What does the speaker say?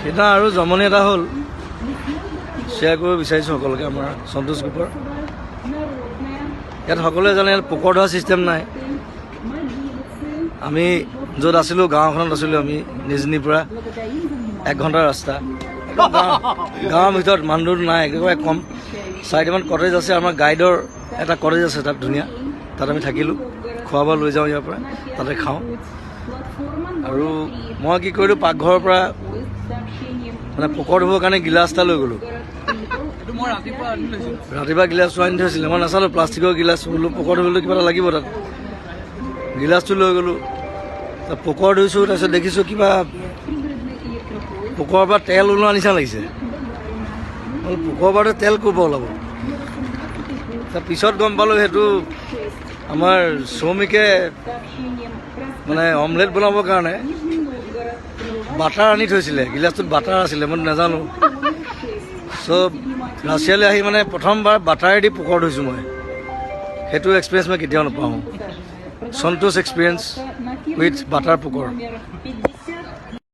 সেইদিনা আৰু জমনি এটা হ'ল, শ্বেয়াৰ কৰিব বিচাৰিছোঁ সকলোকে। আমাৰ সন্তোষ গ্ৰুপৰ ইয়াত সকলোৱে জানে ইয়াত পোকৰ ধৰা ছিষ্টেম নাই। আমি য'ত আছিলোঁ, গাঁওখনত আছিলোঁ আমি, নিজনিৰ পৰা 1 ঘণ্টাৰ ৰাস্তা। গাঁৱৰ ভিতৰত মানুহ নাই, একেবাৰে কম। 4টামান কটেজ আছে। আমাৰ গাইডৰ এটা কটেজ আছে তাত ধুনীয়া, তাত আমি থাকিলোঁ। খোৱা বোৱা লৈ যাওঁ ইয়াৰ পৰা, তাতে খাওঁ। আৰু মই কি কৰিলোঁ, পাকঘৰৰ পৰা মানে পোকৰ ধুবৰ কাৰণে গিলাচ এটা লৈ গ'লোঁ। ৰাতিপুৱা গিলাচটো আনি থৈছিলে, মই নাচালোঁ প্লাষ্টিকৰ গিলাচ, বোলো পোকৰ ধুবলৈ কিবা এটা লাগিব তাত। গিলাচটো লৈ গ'লোঁ, পোকৰ ধুইছোঁ। তাৰপিছত দেখিছোঁ কিবা পোকৰ পৰা তেল ওলোৱা নিচিনা লাগিছে। পোকৰ পৰা তেল ক'ৰ পৰা ওলাব? পিছত গম পালোঁ সেইটো আমাৰ শ্ৰমিকে মানে অমলেট বনাবৰ কাৰণে বাটাৰ আনি থৈছিলে। গিলাচটোত বাটাৰ আছিলে, মই নাজানো। চ' ৰাছিয়ালৈ আহি মানে প্ৰথমবাৰ বাটাৰেদি পোকৰ ধুইছোঁ মই। সেইটো এক্সপিৰিয়েঞ্চ মই কেতিয়াও নাপাওঁ। সন্তোষ এক্সপিৰিয়েঞ্চ উইথ বাটাৰ পোকৰ।